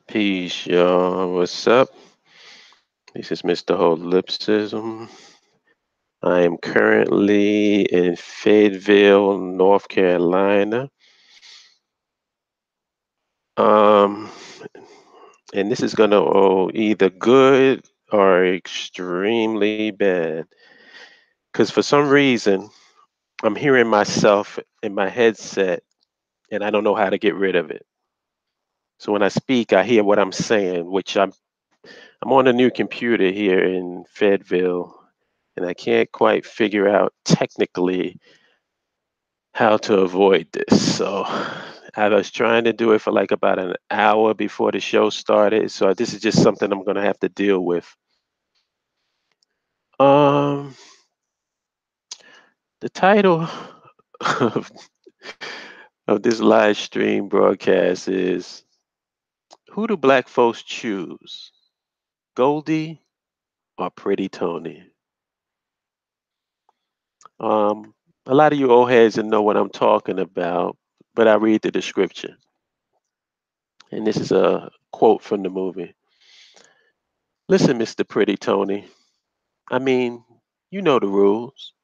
Peace, y'all. What's up? This is Mr. Holipsism. I am currently in Fayetteville, North Carolina. Um, and this is gonna either good or extremely bad. Cause for some reason I'm hearing myself in my headset and I don't know how to get rid of it. So when I speak, I hear what I'm saying, which I'm on a new computer here in Fayetteville, and I can't quite figure out technically how to avoid this. So I was trying to do it for like about an hour before the show started. So this is just something I'm gonna have to deal with. Um, the title of, of this live stream broadcast is "Who do Black folks choose, Goldie or Pretty Tony?" Um, a lot of you old heads will know what I'm talking about, but I read the description. And this is a quote from the movie. Listen, Mr. Pretty Tony. I mean, you know the rules.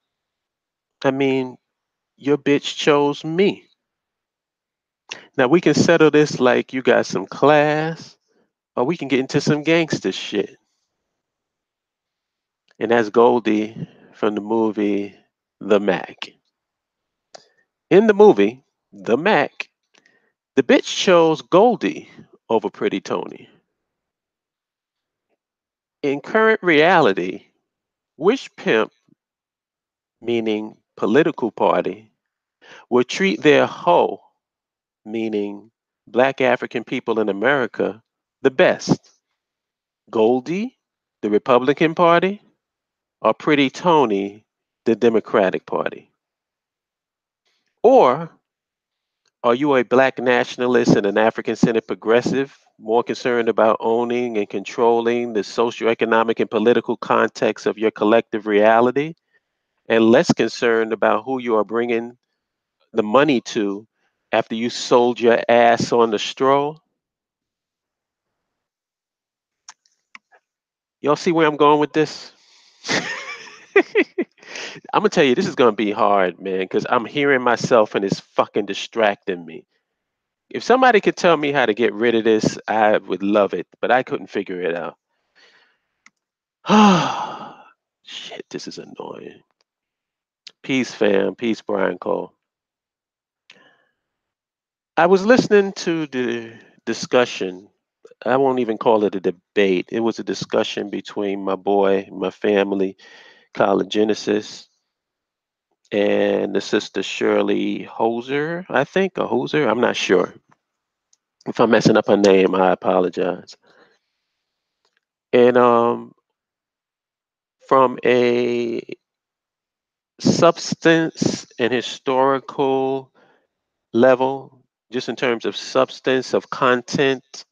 I mean, your bitch chose me. Now we can settle this like you got some class, or we can get into some gangster shit. And that's Goldie from the movie The Mack. In the movie, The Mack, the bitch chose Goldie over Pretty Tony. In current reality, which pimp, meaning political party, will treat their hoe, meaning black African people in America, the best? Goldie, the Republican Party, or Pretty Tony, the Democratic Party? Or are you a black nationalist and an African centered progressive, more concerned about owning and controlling the socio-economic and political context of your collective reality, and less concerned about who you are bringing the money to after you sold your ass on the stroll? Y'all see where I'm going with this? I'm gonna tell you, this is gonna be hard, man, because I'm hearing myself and it's fucking distracting me. If somebody could tell me how to get rid of this, I would love it, but I couldn't figure it out. Shit, this is annoying. Peace, fam. Peace, Brian Cole. I was listening to the discussion. I won't even call it a debate. It was a discussion between my boy, my family, College Genesis, and the sister Shirley Hoser, I think, or Hoser. I'm not sure. If I'm messing up her name, I apologize. And from a substance and historical level, just in terms of substance of content,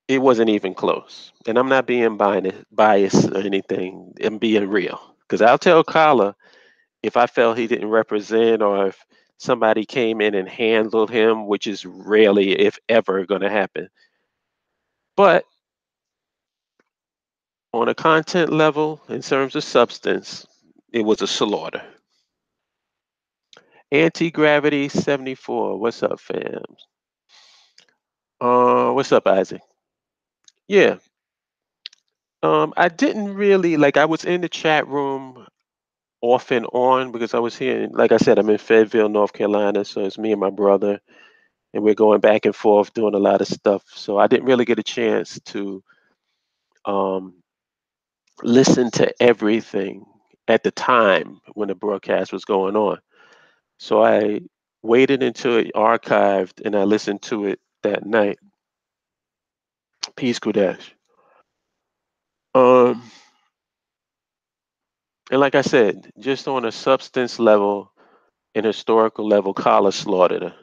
it wasn't even close. And I'm not being biased or anything. I'm being real. Because I'll tell Kala if I felt he didn't represent or if somebody came in and handled him, which is rarely, if ever, going to happen. But on a content level, in terms of substance, it was a slaughter. Anti Gravity 74. What's up, fam? What's up, Isaac? Yeah. I didn't really like. I was in the chat room off and on because I was here. Like I said, I'm in Fayetteville, North Carolina, so it's me and my brother, and we're going back and forth doing a lot of stuff. So I didn't really get a chance to um, listen to everything at the time when the broadcast was going on. So I waited until it archived and I listened to it that night. Peace, Kudesh. Um, and like I said, just on a substance level and historical level, Kala slaughtered her.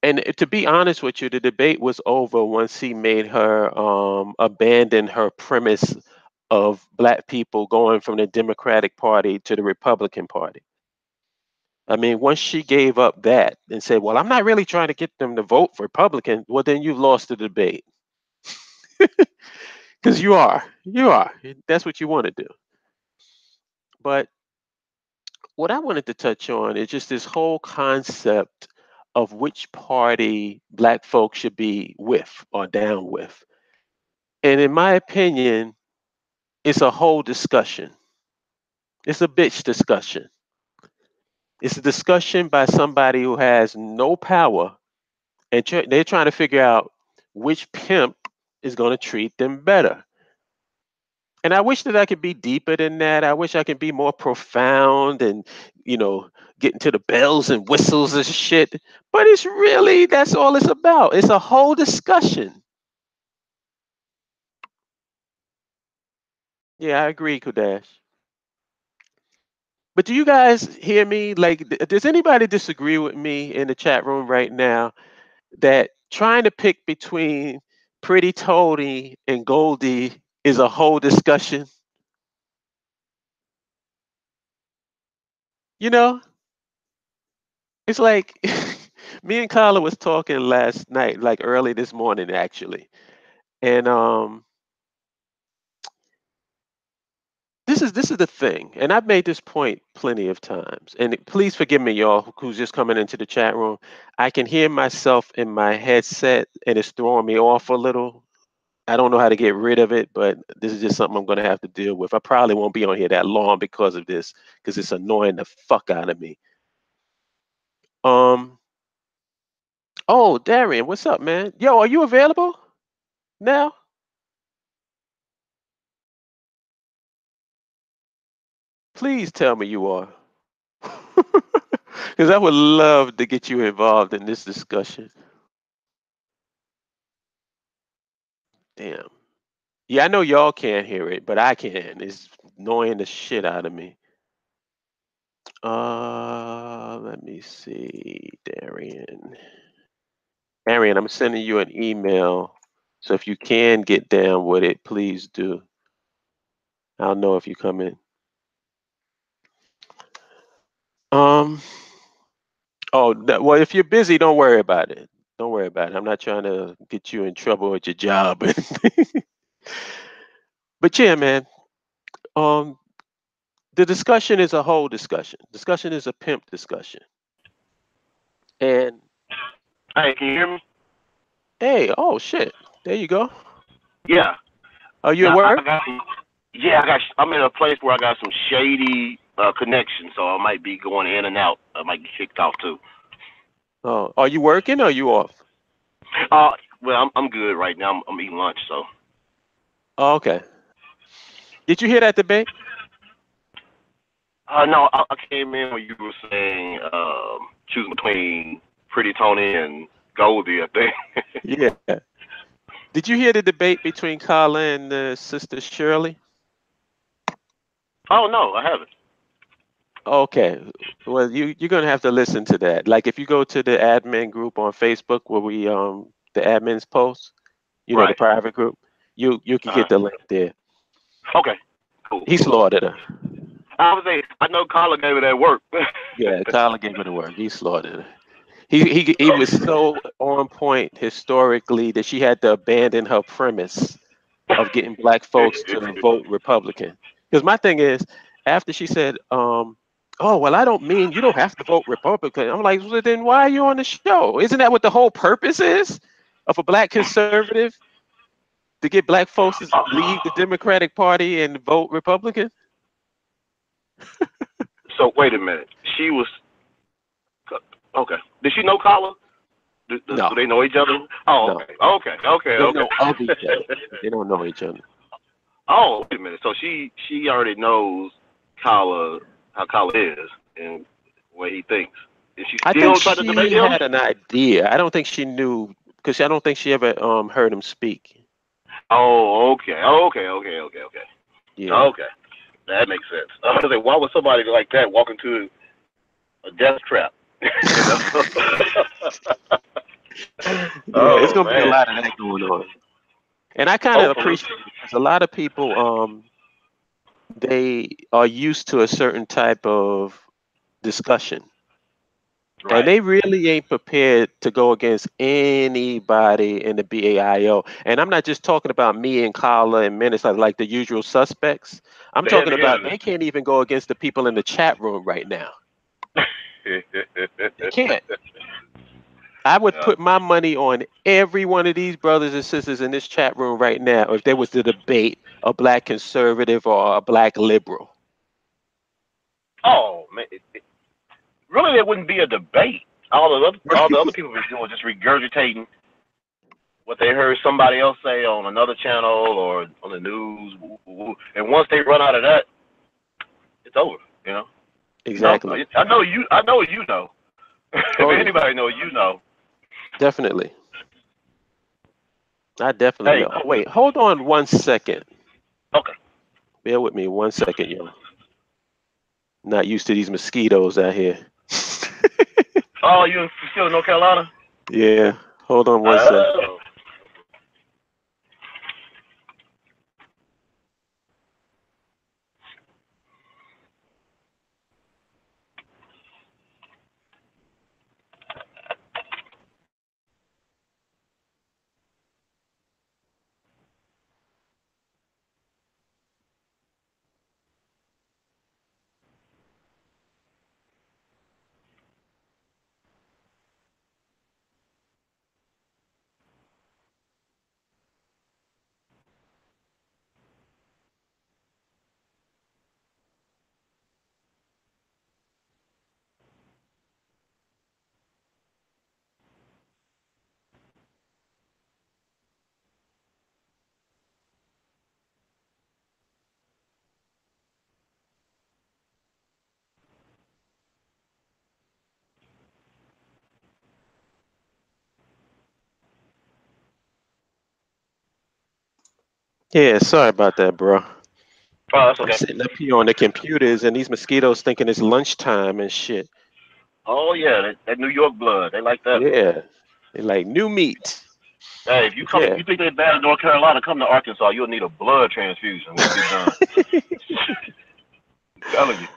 And to be honest with you, the debate was over once he made her abandon her premise of black people going from the Democratic Party to the Republican Party. I mean, once she gave up that and said, "Well, I'm not really trying to get them to vote for Republican," well, then you've lost the debate because you are. That's what you want to do. But what I wanted to touch on is just this whole concept of which party Black folks should be with or down with. And in my opinion, it's a whole discussion. It's a bitch discussion. It's a discussion by somebody who has no power, and they're trying to figure out which pimp is going to treat them better. And I wish that I could be deeper than that. I wish I could be more profound and, you know, get into the bells and whistles and shit. But it's really, that's all it's about. It's a whole discussion. Yeah, I agree, Kodash. But do you guys hear me? Like, does anybody disagree with me in the chat room right now that trying to pick between Pretty Tony and Goldie is a whole discussion? You know, it's like me and Carla was talking last night, like early this morning actually. And this is the thing, and I've made this point plenty of times. And please forgive me, y'all, who's just coming into the chat room. I can hear myself in my headset, and it's throwing me off a little. I don't know how to get rid of it, but this is just something I'm going to have to deal with. I probably won't be on here that long because of this, because it's annoying the fuck out of me. Um. Oh, Darian, what's up, man? Yo, are you available now? Please tell me you are. Because I would love to get you involved in this discussion. Damn. Yeah, I know y'all can't hear it, but I can. It's annoying the shit out of me. Let me see, Darian. Darian, I'm sending you an email. So if you can get down with it, please do. I'll know if you come in. Um, well, if you're busy, don't worry about it. Don't worry about it. I'm not trying to get you in trouble at your job. But yeah, man. Um, the discussion is a whole discussion. Discussion is a pimp discussion. And Hey, can you hear me? hey, oh shit, there you go. Yeah. Are you at Now work? I got some. Yeah, I'm in a place where I got some shady connections, so I might be going in and out. I might get kicked off too. Oh, are you working or are you off? Uh, well, I'm good right now. I'm eating lunch, so. Oh, okay. Did you hear that debate? No, I came in when you were saying choosing between Pretty Tony and Goldie, I think. Yeah. Did you hear the debate between Carla and sister Shirley? Oh no, I haven't. Okay. Well, you're gonna have to listen to that. Like if you go to the admin group on Facebook where we the admins post, you know, the Right. private group, you can Uh get the link there. huh. Okay. Cool. He Cool. slaughtered her. I was saying, I know Carla gave it that work. Yeah, Carla gave her the work. He slaughtered her. He was so on point historically that she had to abandon her premise of getting black folks to vote Republican. Because my thing is, after she said, "Oh well, I don't mean you don't have to vote Republican," I'm like, well, then why are you on the show? Isn't that what the whole purpose is of a black conservative to get black folks to leave the Democratic Party and vote Republican? So wait a minute. She was okay. Did she know Carla? Do No, they know each other? Oh, no, okay. Okay. Okay. they know of Okay. each other. They don't know each other. Oh, wait a minute. So she already knows Carla how Carla is and what he thinks. Is she I think still trying to debate she him? had an idea. I don't think she knew because I don't think she ever heard him speak. Oh, okay. Okay. Okay. Okay. Okay. Yeah. Okay. That makes sense. I was like, why would somebody like that walk into a death trap? You know? Yeah, it's Oh gonna be a man. lot of that going on. And I kind of Hopefully. appreciate it because a lot of people they are used to a certain type of discussion. And Right. they really ain't prepared to go against anybody in the BAIO. And I'm not just talking about me and Kala and Menace like the usual suspects. I'm The talking heavy about hitters. they can't even go against the people in the chat room right now. They can't. I would Yeah. put my money on every one of these brothers and sisters in this chat room right now if there was the debate a black conservative or a black liberal. Oh man, really, there wouldn't be a debate. All the other people were doing just regurgitating what they heard somebody else say on another channel or on the news. And once they run out of that, it's over. You know. You know. Exactly. I know you. I know you know. If Oh yeah, anybody know, you know. definitely. I definitely Hey. know. Wait, hold on 1 second. Okay. Bear with me 1 second, yo. Not used to these mosquitoes out here. Oh, you still in North Carolina? Yeah. Hold on 1 sec. Oh. Yeah, sorry about that, bro. Oh, that's I'm okay. sitting up here on the computers and these mosquitoes thinking it's lunchtime and shit. Oh yeah, that New York blood. They like that. Yeah. They like new meat. Hey, if you But come, if yeah. you think they're bad in North Carolina, come to Arkansas. You'll need a blood transfusion when you get done. I'm telling you.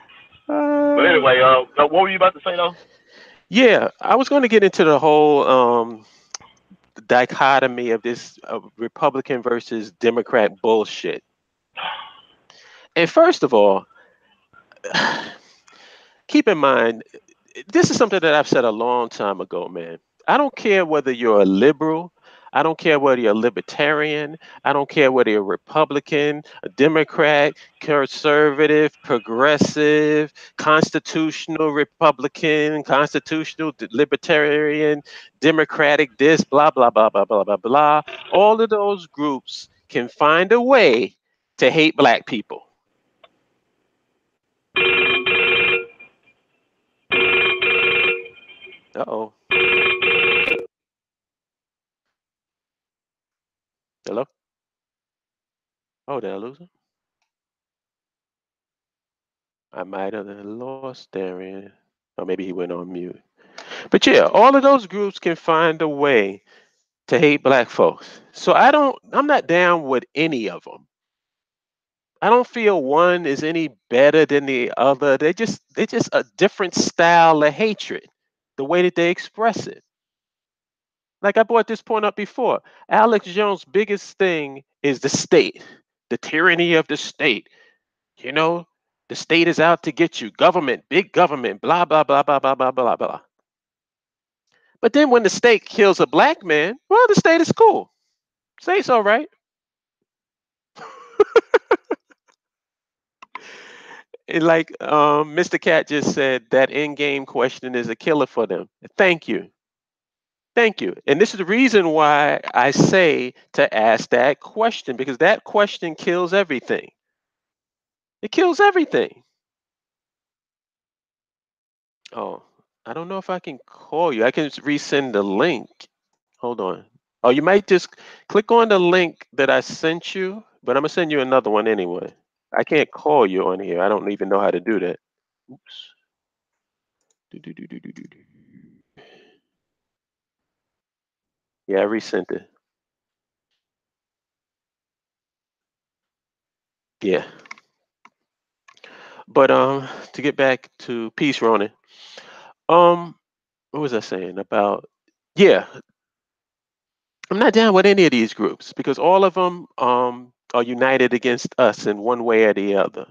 But Uh, anyway, what were you about to say though? yeah, I was going to get into the whole dichotomy of this Republican versus Democrat bullshit. And first of all, keep in mind, this is something that I've said a long time ago, man. I don't care whether you're a liberal. I don't care whether you're a libertarian. I don't care whether you're a Republican, a Democrat, conservative, progressive, constitutional Republican, constitutional libertarian, Democratic, this, blah, blah, blah, blah, blah, blah, blah. All of those groups can find a way to hate black people. Uh oh. Hello? Oh, did I lose him? I might have lost Darian. Or maybe he went on mute. But yeah, all of those groups can find a way to hate black folks. So I'm not down with any of them. I don't feel one is any better than the other. They're just a different style of hatred, the way that they express it. Like I brought this point up before. Alex Jones' biggest thing is the state, the tyranny of the state. You know, the state is out to get you. Government, big government, blah, blah, blah, blah, blah, blah, blah, blah. But then when the state kills a black man, well, the state is cool. State's all right. And like Mr. Cat just said, that endgame question is a killer for them. Thank you. Thank you. And this is the reason why I say to ask that question, because that question kills everything. It kills everything. Oh, I don't know if I can call you. I can resend the link. Hold on. Oh, you might just click on the link that I sent you, but I'm gonna send you another one anyway. I can't call you on here. I don't even know how to do that. Oops. Do. Yeah, I resent it. Yeah. But to get back to peace, Ronan. Um, what was I saying about? Yeah, I'm not down with any of these groups because all of them are united against us in one way or the other.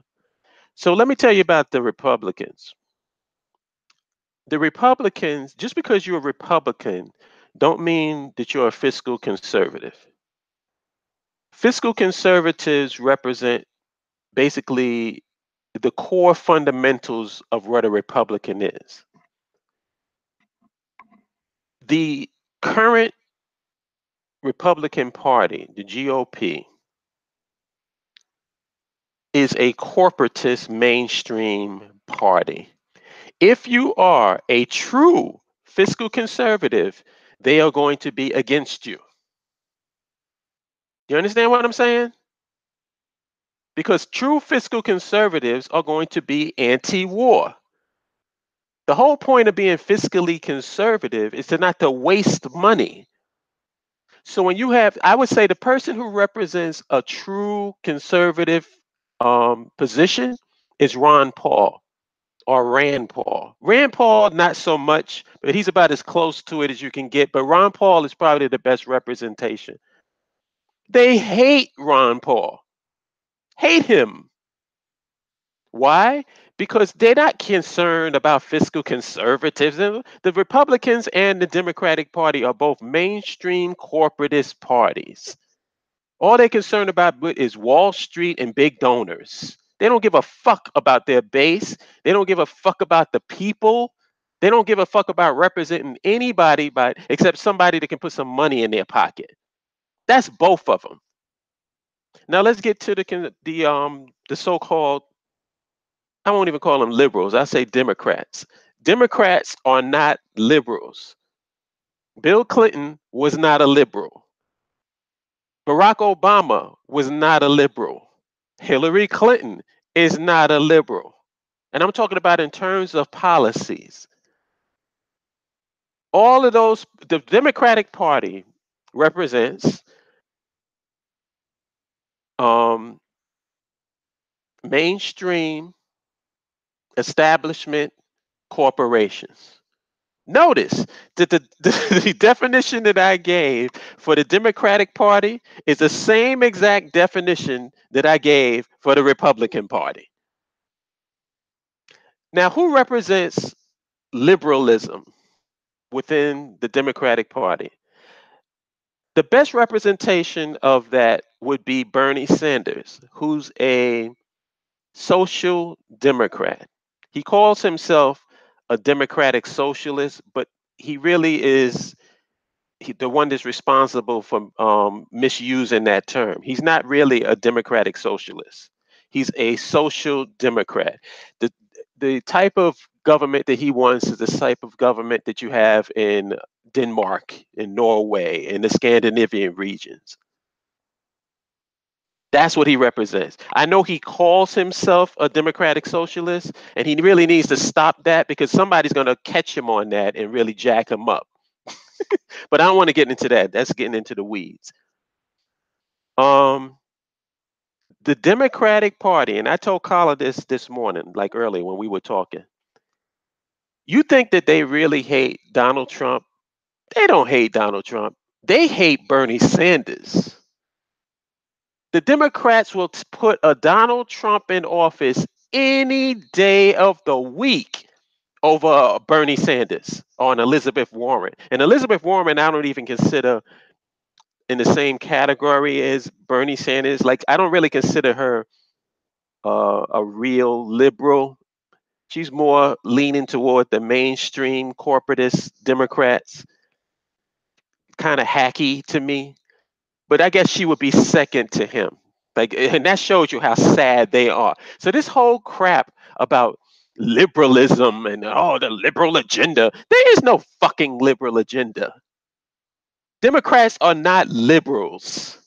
So let me tell you about the Republicans. The Republicans, just because you're a Republican, don't mean that you're a fiscal conservative. Fiscal conservatives represent basically the core fundamentals of what a Republican is. The current Republican Party, the GOP, is a corporatist mainstream party. If you are a true fiscal conservative, they are going to be against you. You understand what I'm saying? Because true fiscal conservatives are going to be anti war. The whole point of being fiscally conservative is to not to waste money. So when you have, I would say the person who represents a true conservative position is Ron Paul or Rand Paul. Rand Paul, not so much, but he's about as close to it as you can get. But Ron Paul is probably the best representation. They hate Ron Paul, hate him. Why? Because they're not concerned about fiscal conservatives. And the Republicans and the Democratic Party are both mainstream corporatist parties. All they're concerned about is Wall Street and big donors. They don't give a fuck about their base. They don't give a fuck about the people. They don't give a fuck about representing anybody but except somebody that can put some money in their pocket. That's both of them. Now let's get to the so-called, I won't even call them liberals. I say Democrats. Democrats are not liberals. Bill Clinton was not a liberal. Barack Obama was not a liberal. Hillary Clinton is not a liberal. And I'm talking about in terms of policies. All of those, the Democratic Party represents um, mainstream establishment corporations. Notice that the definition that I gave for the Democratic Party is the same exact definition that I gave for the Republican Party. Now, who represents liberalism within the Democratic Party? The best representation of that would be Bernie Sanders, who's a social democrat. He calls himself a democratic socialist, but he really is the one that's responsible for misusing that term. He's not really a democratic socialist. He's a social democrat. The the type of government that he wants is the type of government that you have in Denmark, in Norway, in the Scandinavian regions. That's what he represents. I know he calls himself a democratic socialist, and he really needs to stop that because somebody's going to catch him on that and really jack him up. But I don't want to get into that. That's getting into the weeds. Um, the Democratic Party, and I told Carla this morning, like earlier when we were talking. You think that they really hate Donald Trump? They don't hate Donald Trump. They hate Bernie Sanders. The Democrats will put a Donald Trump in office any day of the week over Bernie Sanders or an Elizabeth Warren. And Elizabeth Warren, I don't even consider in the same category as Bernie Sanders. Like, I don't really consider her a real liberal. She's more leaning toward the mainstream corporatist Democrats, kind of hacky to me. But I guess she would be second to him. Like, and that shows you how sad they are. So this whole crap about liberalism and oh, the liberal agenda, there is no fucking liberal agenda. Democrats are not liberals.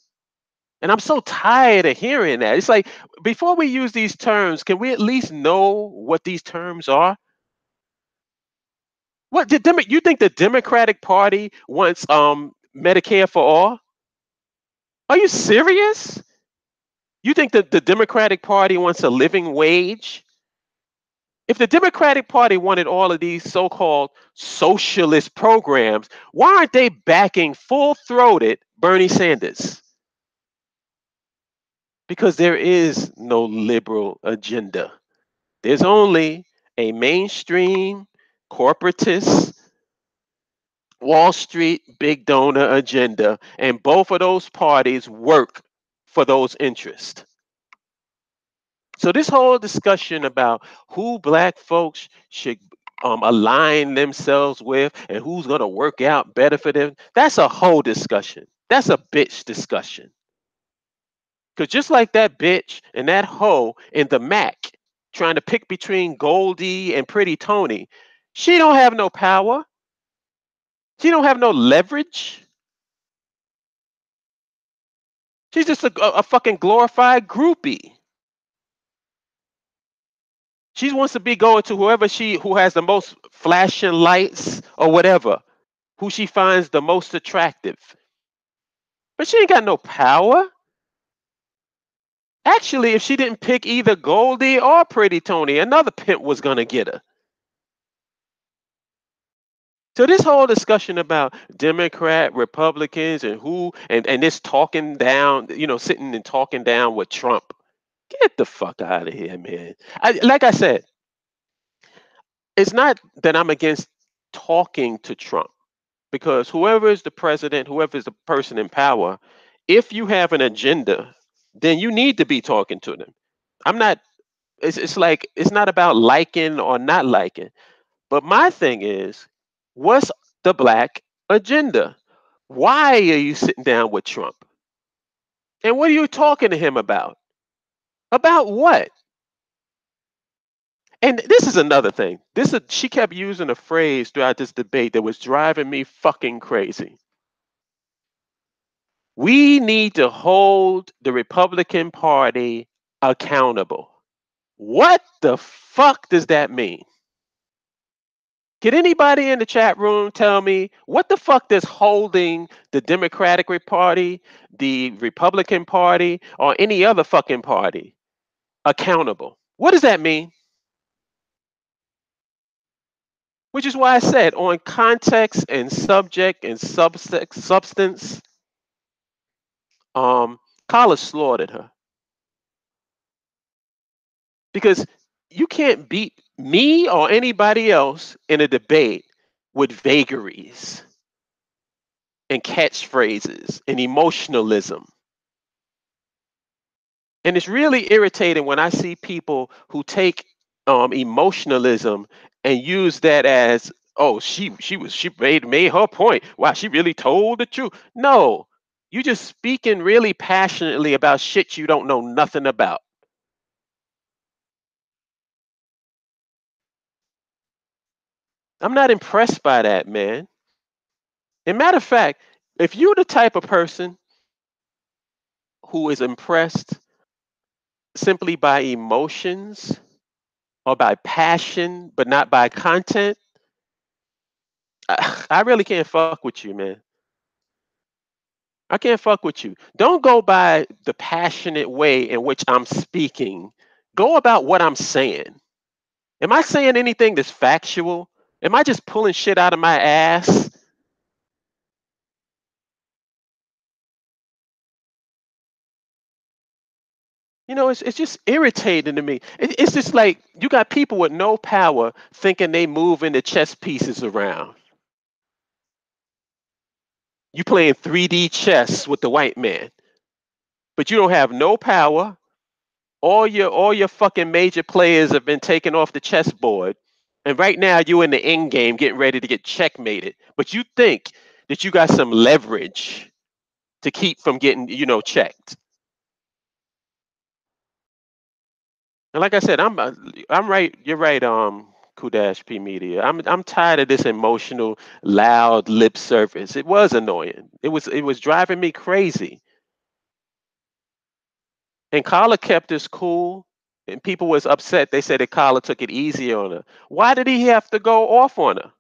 And I'm so tired of hearing that. It's like, before we use these terms, can we at least know what these terms are? What did you think the Democratic Party wants Medicare for all? Are you serious? You think that the Democratic Party wants a living wage? If the Democratic Party wanted all of these so-called socialist programs, why aren't they backing full-throated Bernie Sanders? Because there is no liberal agenda. There's only a mainstream, corporatist, Wall Street, big donor agenda, and both of those parties work for those interests. So this whole discussion about who black folks should align themselves with and who's going to work out better for them, that's a whole discussion. That's a bitch discussion. Because just like that bitch and that hoe in the Mack trying to pick between Goldie and Pretty Tony, she don't have no power. She don't have no leverage. She's just a fucking glorified groupie. She wants to be going to whoever who has the most flashing lights or whatever, who she finds the most attractive. But she ain't got no power. Actually, if she didn't pick either Goldie or Pretty Tony, another pimp was gonna get her. So this whole discussion about Democrat, Republicans, and who and this talking down, sitting and talking down with Trump. Get the fuck out of here, man. Like I said, it's not that I'm against talking to Trump because whoever is the president, whoever is the person in power, if you have an agenda, then you need to be talking to them. I'm not. It's like it's not about liking or not liking. But my thing is, what's the black agenda? Why are you sitting down with Trump? And what are you talking to him about? About what? And this is another thing. She kept using a phrase throughout this debate that was driving me fucking crazy. We need to hold the Republican Party accountable. What the fuck does that mean? Can anybody in the chat room tell me what the fuck does holding the Democratic Party, the Republican Party, or any other fucking party accountable? What does that mean? Which is why I said on context and subject and substance, Carla slaughtered her. Because you can't beat me or anybody else in a debate with vagaries and catchphrases and emotionalism. And it's really irritating when I see people who take emotionalism and use that as, oh, she made her point. Wow, she really told the truth. No, you just speaking really passionately about shit you don't know nothing about. I'm not impressed by that, man. And matter of fact, if you're the type of person who is impressed simply by emotions or by passion, but not by content, I really can't fuck with you, man. I can't fuck with you. Don't go by the passionate way in which I'm speaking. Go about what I'm saying. Am I saying anything that's factual? Am I just pulling shit out of my ass? It's just irritating to me. It's just like you got people with no power thinking they moving the chess pieces around. You playing 3D chess with the white man, but you don't have no power. All your fucking major players have been taken off the chessboard, and right now you in the end game getting ready to get checkmated. But you think that you got some leverage to keep from getting checked. And like I said, I'm right. You're right. Kudash P Media. I'm tired of this emotional, loud lip service. It was annoying. It was driving me crazy. And Kala kept us cool, and people was upset. They said that Kala took it easy on her. Why did he have to go off on her?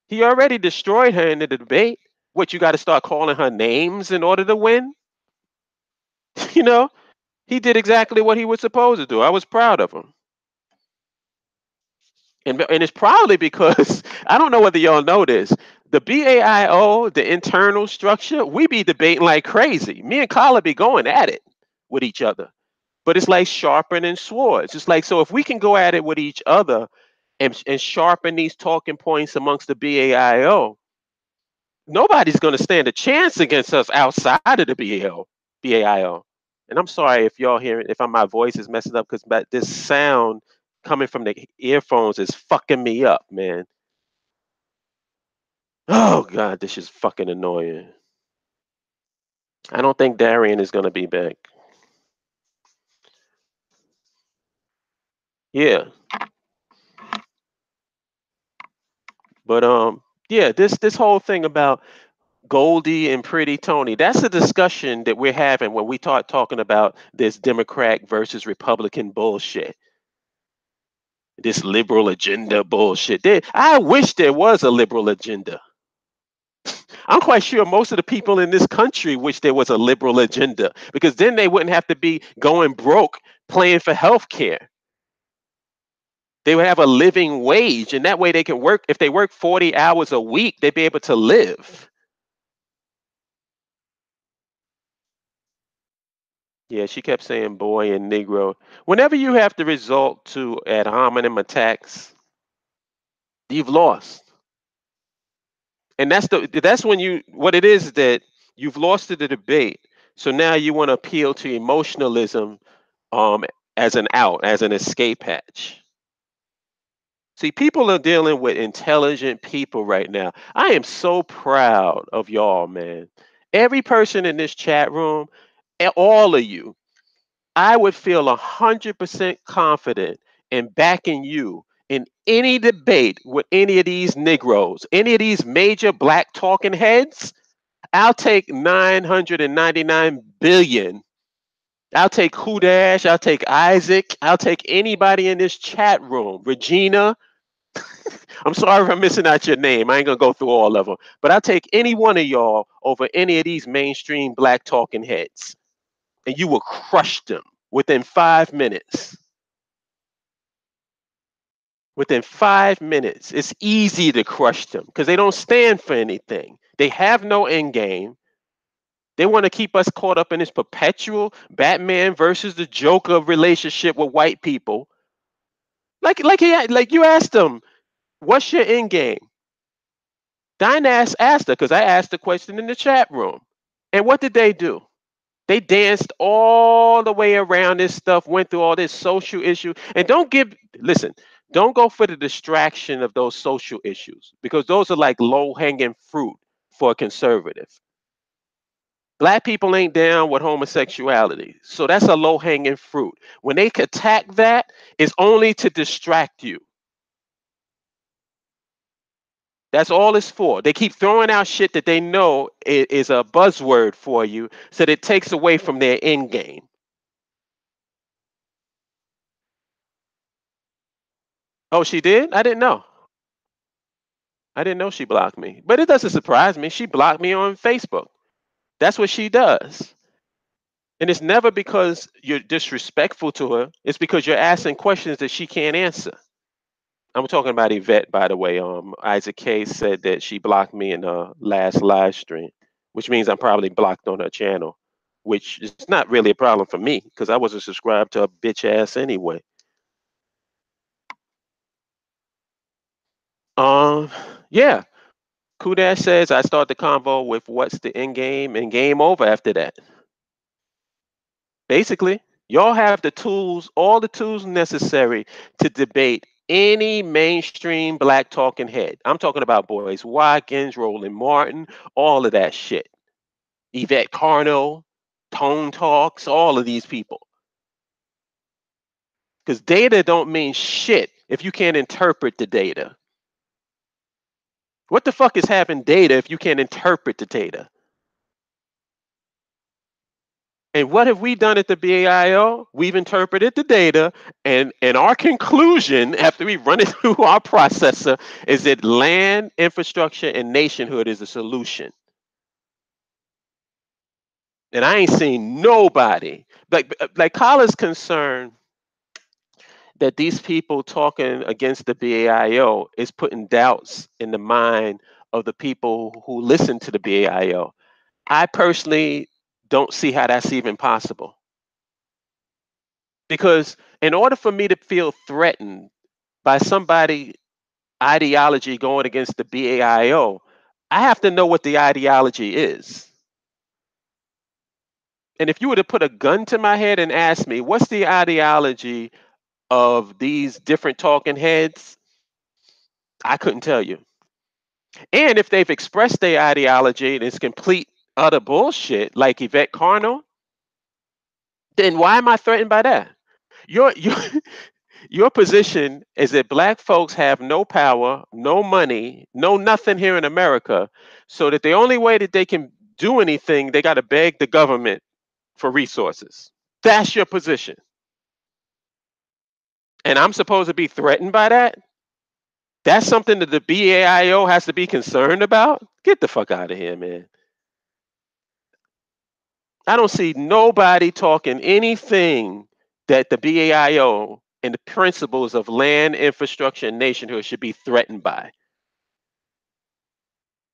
He already destroyed her in the debate. What, you got to start calling her names in order to win? you know, he did exactly what he was supposed to do. I was proud of him. And it's probably because I don't know whether y'all know this. The BAIO, the internal structure, we be debating like crazy. Me and Kala be going at it with each other. But it's like sharpening swords. It's like, so if we can go at it with each other and sharpen these talking points amongst the BAIO, nobody's going to stand a chance against us outside of the BAIO. And I'm sorry if y'all hear it, if my voice is messing up because this sound coming from the earphones is fucking me up, man. Oh God, this is fucking annoying. I don't think Darian is gonna be back. Yeah, but yeah, this whole thing about Goldie and Pretty Tony, that's a discussion that we're having when we start talking about this Democrat versus Republican bullshit, this liberal agenda bullshit. I wish there was a liberal agenda. I'm quite sure most of the people in this country wish there was a liberal agenda because then they wouldn't have to be going broke paying for health care. They would have a living wage, and that way they can work. If they work 40 hours a week, they'd be able to live. Yeah, she kept saying boy and Negro. Whenever you have to resort to ad hominem attacks, you've lost. And that's when you what it is that you've lost to the debate. So now you want to appeal to emotionalism um as an out, as an escape hatch. See, people are dealing with intelligent people right now. I am so proud of y'all, man. Every person in this chat room, all of you, I would feel 100% confident in backing you in any debate with any of these Negroes, any of these major black talking heads. I'll take 999 billion. I'll take Kudash. I'll take Isaac. I'll take anybody in this chat room. Regina. I'm sorry if I'm missing out your name. I ain't gonna go through all of them, but I'll take any one of y'all over any of these mainstream black talking heads, and you will crush them within 5 minutes. Within 5 minutes, it's easy to crush them because they don't stand for anything. They have no end game. They want to keep us caught up in this perpetual Batman versus the Joker relationship with white people. Like you asked them, what's your end game? Dynas asked her because I asked the question in the chat room. And what did they do? They danced all the way around this stuff, went through all this social issue. And listen, don't go for the distraction of those social issues because those are like low hanging fruit for a conservative. Black people ain't down with homosexuality. So that's a low hanging fruit. When they attack that, it's only to distract you. That's all it's for. They keep throwing out shit that they know is a buzzword for you, so that it takes away from their end game. Oh, she did? I didn't know. I didn't know she blocked me. But it doesn't surprise me. She blocked me on Facebook. That's what she does. And it's never because you're disrespectful to her. It's because you're asking questions that she can't answer. I'm talking about Yvette, by the way. Isaac K said that she blocked me in her last live stream, which means I'm probably blocked on her channel, which is not really a problem for me because I wasn't subscribed to a bitch ass anyway. Um, yeah. Kudash says I start the convo with what's the end game and game over after that. Basically, y'all have the tools, all the tools necessary to debate any mainstream black talking head. I'm talking about Boyce Watkins, Roland Martin, all of that shit. Yvette Carno, Tone Talks, all of these people. Because data don't mean shit if you can't interpret the data. What the fuck is having data if you can't interpret the data? And what have we done at the BAIO? We've interpreted the data, and our conclusion after we run it through our processor is that land, infrastructure, and nationhood is a solution. And I ain't seen nobody like Kala's concern that these people talking against the BAIO is putting doubts in the mind of the people who listen to the BAIO. I personally don't see how that's even possible. Because in order for me to feel threatened by somebody ideology going against the BAIO, I have to know what the ideology is. And if you were to put a gun to my head and ask me, what's the ideology of these different talking heads, I couldn't tell you. And if they've expressed their ideology and it's complete utter bullshit, like Yvette Carnal, then why am I threatened by that? Your your position is that black folks have no power, no money, no nothing here in America, so that the only way that they can do anything, they got to beg the government for resources. That's your position. And I'm supposed to be threatened by that? That's something that the BAIO has to be concerned about? Get the fuck out of here, man. I don't see nobody talking anything that the BAIO and the principles of land, infrastructure, and nationhood should be threatened by.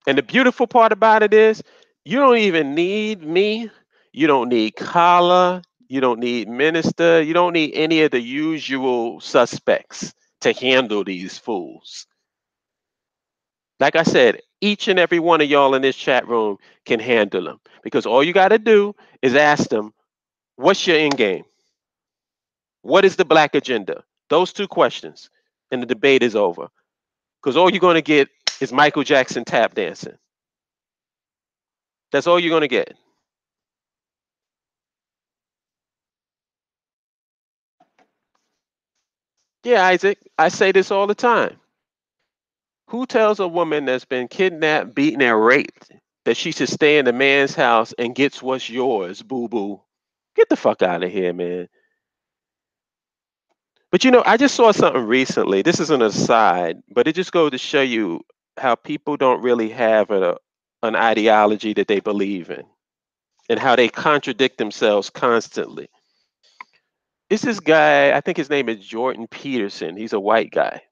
And the beautiful part about it is you don't even need me. You don't need Kala. You don't need Minister. You don't need any of the usual suspects to handle these fools. Like I said, each and every one of y'all in this chat room can handle them because all you got to do is ask them, what's your end game? What is the black agenda? Those two questions, and the debate is over. Because all you're going to get is Michael Jackson tap dancing. That's all you're going to get. Yeah, Isaac, I say this all the time. Who tells a woman that's been kidnapped, beaten, and raped that she should stay in the man's house and gets what's yours, boo boo? Get the fuck out of here, man. But I just saw something recently. This is an aside, but it just goes to show you how people don't really have an ideology that they believe in and how they contradict themselves constantly. It's this guy, I think his name is Jordan Peterson. He's a white guy.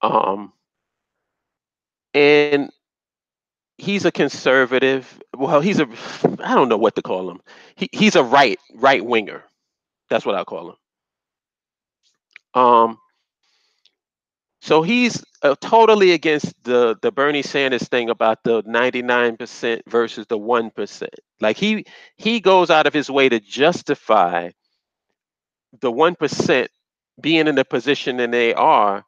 Um, and he's a conservative. Well, I don't know what to call him. He's a right winger. That's what I call him. Um, so he's totally against the Bernie Sanders thing about the 99% versus the 1%. Like he goes out of his way to justify the 1% being in the position that they are,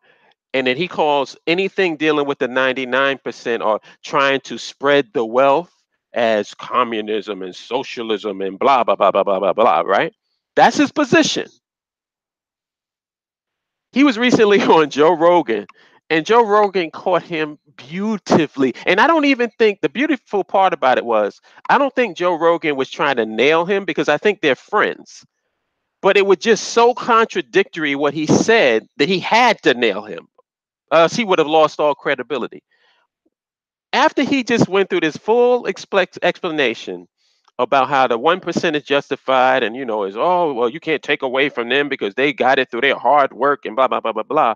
and then he calls anything dealing with the 99% or trying to spread the wealth as communism and socialism and blah blah blah blah blah blah blah, right? That's his position. He was recently on Joe Rogan, and Joe Rogan caught him beautifully. And I don't even think the beautiful part about it was I don't think Joe Rogan was trying to nail him because I think they're friends. But it was just so contradictory what he said that he had to nail him. He would have lost all credibility. After he just went through this full explanation about how the 1% is justified and is, oh well, you can't take away from them because they got it through their hard work and blah blah blah blah blah.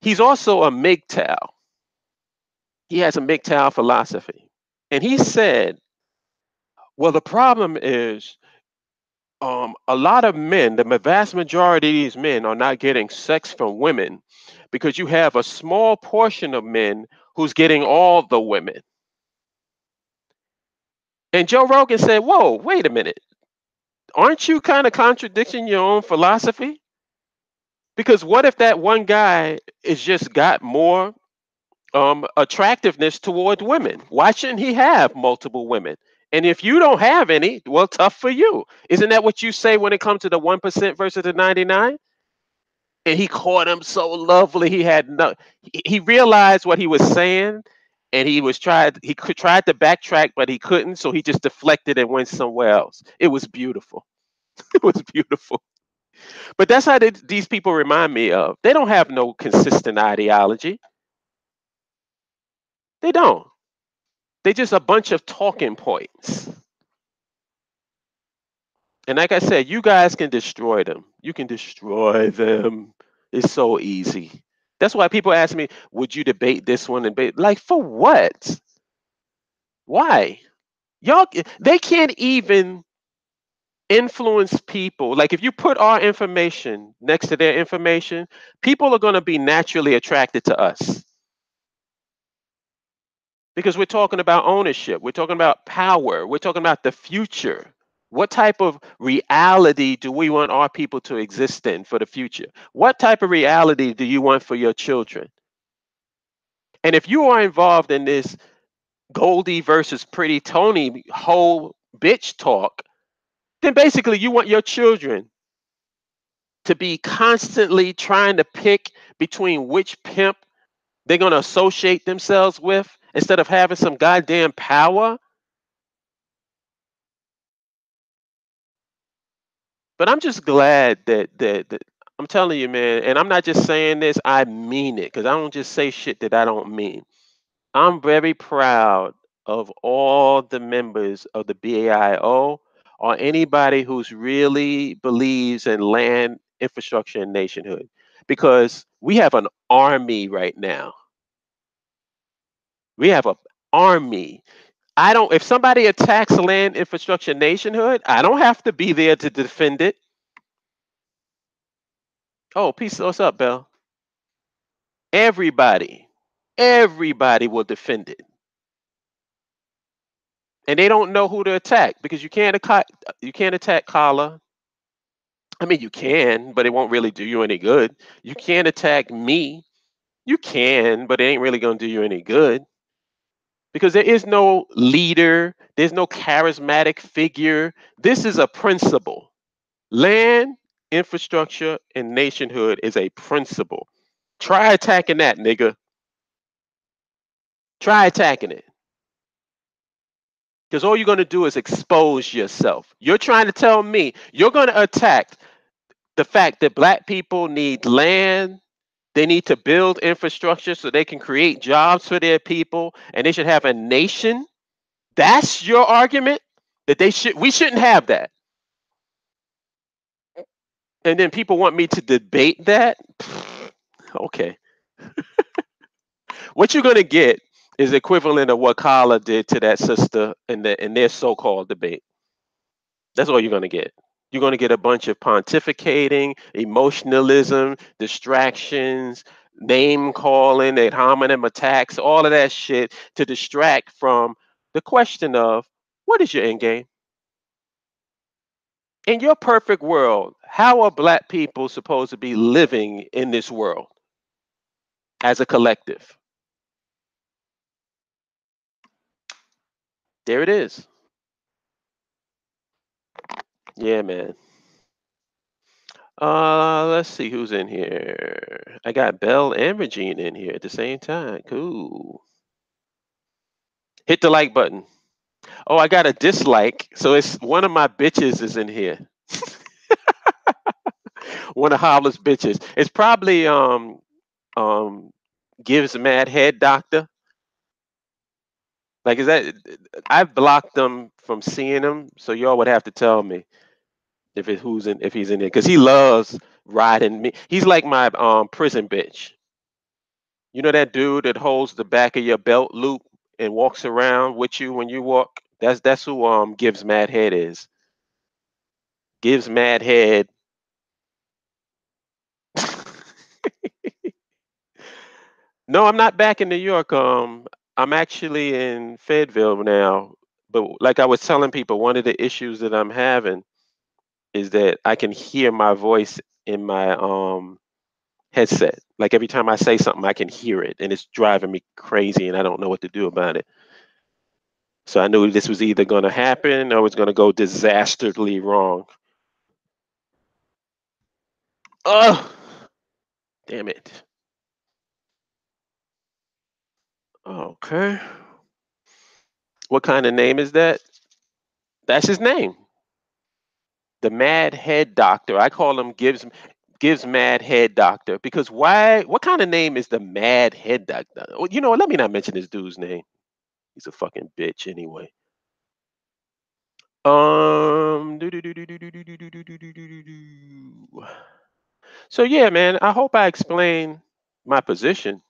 He's also a MGTOW. He has a MGTOW philosophy. And he said, well, the problem is a lot of men, the vast majority of these men are not getting sex from women because you have a small portion of men who's getting all the women. And Joe Rogan said, whoa, wait a minute. Aren't you kind of contradicting your own philosophy? Because what if that one guy is just got more attractiveness toward women? Why shouldn't he have multiple women? And if you don't have any, well, tough for you. Isn't that what you say when it comes to the 1% versus the 99? And he caught him so lovely. He realized what he was saying, and tried to backtrack, but he couldn't. So he just deflected and went somewhere else. It was beautiful. It was beautiful. But that's how these people remind me of. They don't have no consistent ideology. They don't. They just a bunch of talking points. And like I said, you guys can destroy them. You can destroy them. It's so easy. That's why people ask me, would you debate this one and debate? Like, for what? Why? Y'all, they can't even influence people. Like, if you put our information next to their information, people are going to be naturally attracted to us because we're talking about ownership. We're talking about power. We're talking about the future. What type of reality do we want our people to exist in for the future? What type of reality do you want for your children? And if you are involved in this Goldie versus Pretty Tony whole bitch talk, then basically you want your children to be constantly trying to pick between which pimp they're going to associate themselves with instead of having some goddamn power. But I'm just glad that I'm telling you, man, and I'm not just saying this, I mean it, because I don't just say shit that I don't mean. I'm very proud of all the members of the BAIO or anybody who's really believes in land infrastructure and nationhood, because we have an army right now. We have an army. I don't, if somebody attacks land infrastructure nationhood, I don't have to be there to defend it. Oh, peace. What's up, Bell? Everybody, everybody will defend it. And they don't know who to attack because you can't attack Kala. I mean, you can, but it won't really do you any good. You can't attack me. You can, but it ain't really gonna do you any good because there is no leader. There's no charismatic figure. This is a principle. Land, infrastructure, and nationhood is a principle. Try attacking that, nigga. Try attacking it. Because all you're going to do is expose yourself. You're trying to tell me you're going to attack the fact that black people need land, they need to build infrastructure so they can create jobs for their people, and they should have a nation. That's your argument? That we shouldn't have that. And then people want me to debate that? Okay. What you're going to get is equivalent of what Kala did to that sister in their so-called debate. That's all you're going to get. You're going to get a bunch of pontificating, emotionalism, distractions, name calling, ad hominem attacks, all of that shit to distract from the question of what is your end game? In your perfect world, how are black people supposed to be living in this world as a collective? There it is. Yeah, man. Let's see who's in here. I got Belle and Regine in here at the same time. Cool. Hit the like button. Oh, I got a dislike. So it's one of my bitches is in here. One of Holla's bitches. It's probably um gives mad head doctor. Like, is that I've blocked them from seeing him, so y'all would have to tell me if he's in there, because he loves riding me. He's like my prison bitch. You know that dude that holds the back of your belt loop and walks around with you when you walk? That's who gives mad head is. Gives mad head. No, I'm not back in New York. I'm actually in Fayetteville now. But like I was telling people, one of the issues that I'm having is that I can hear my voice in my headset. Like every time I say something, I can hear it, and it's driving me crazy, and I don't know what to do about it. So I knew this was either going to happen or it was going to go disastrously wrong. Oh, damn it. Okay. What kind of name is that? That's his name. The Mad Head Doctor. I call him gives Mad Head Doctor because why? What kind of name is the Mad Head Doctor? Well, you know what? Let me not mention this dude's name. He's a fucking bitch anyway. So yeah, man, I hope I explained my position.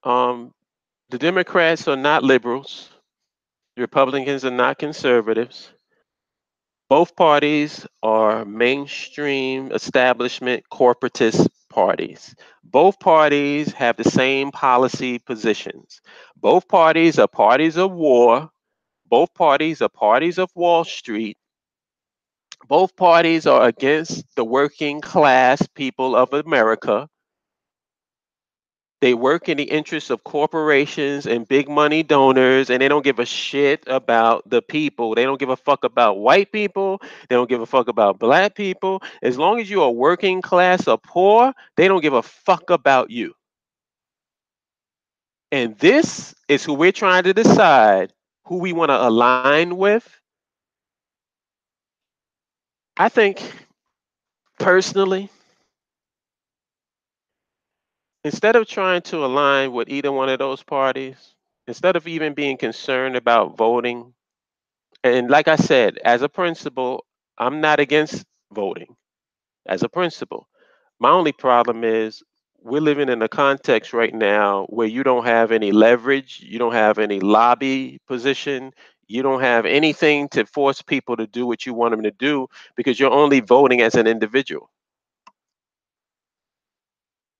Um, the Democrats are not liberals. The Republicans are not conservatives. Both parties are mainstream establishment corporatist parties. Both parties have the same policy positions. Both parties are parties of war. Both parties are parties of Wall Street. Both parties are against the working class people of America. They work in the interests of corporations and big money donors, and they don't give a shit about the people. They don't give a fuck about white people. They don't give a fuck about black people. As long as you are working class or poor, they don't give a fuck about you. And this is who we're trying to decide who we want to align with. I think personally, instead of trying to align with either one of those parties, instead of even being concerned about voting, and like I said, as a principle, I'm not against voting as a principle. My only problem is we're living in a context right now where you don't have any leverage, you don't have any lobby position, you don't have anything to force people to do what you want them to do because you're only voting as an individual.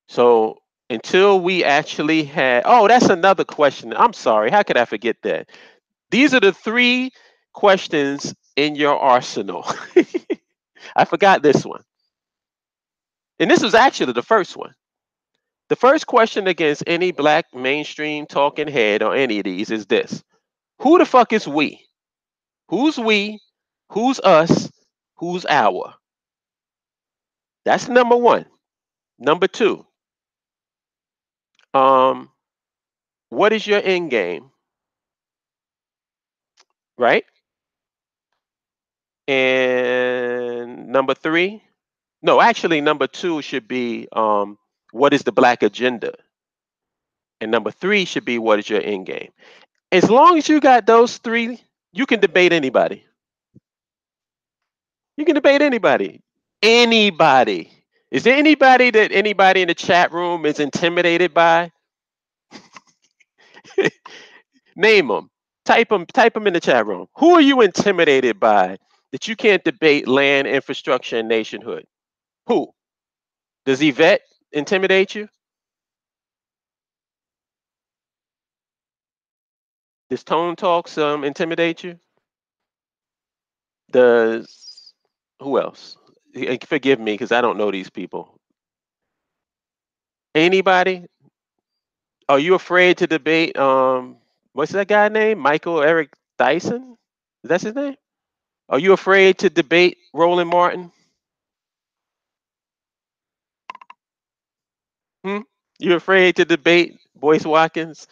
So until we actually had, oh, that's another question. I'm sorry. How could I forget that? These are the three questions in your arsenal. I forgot this one. And this was actually the first one. The first question against any black mainstream talking head or any of these is this: who the fuck is we? Who's we? Who's us? Who's our? That's number one. Number two, um, what is your end game? Right? And number three, no, actually, number two should be what is the black agenda? And number three should be what is your end game? As long as you got those three, you can debate anybody. You can debate anybody. Anybody. Is there anybody that anybody in the chat room is intimidated by? Name them. Type them. Type them in the chat room. Who are you intimidated by that you can't debate land, infrastructure, and nationhood? Who? Does Yvette intimidate you? Does Tone Talks intimidate you? Does who else? Forgive me because I don't know these people. Anybody? Are you afraid to debate? What's that guy name? Michael Eric Dyson? Is that his name? Are you afraid to debate Roland Martin? Hmm? You afraid to debate Boyce Watkins?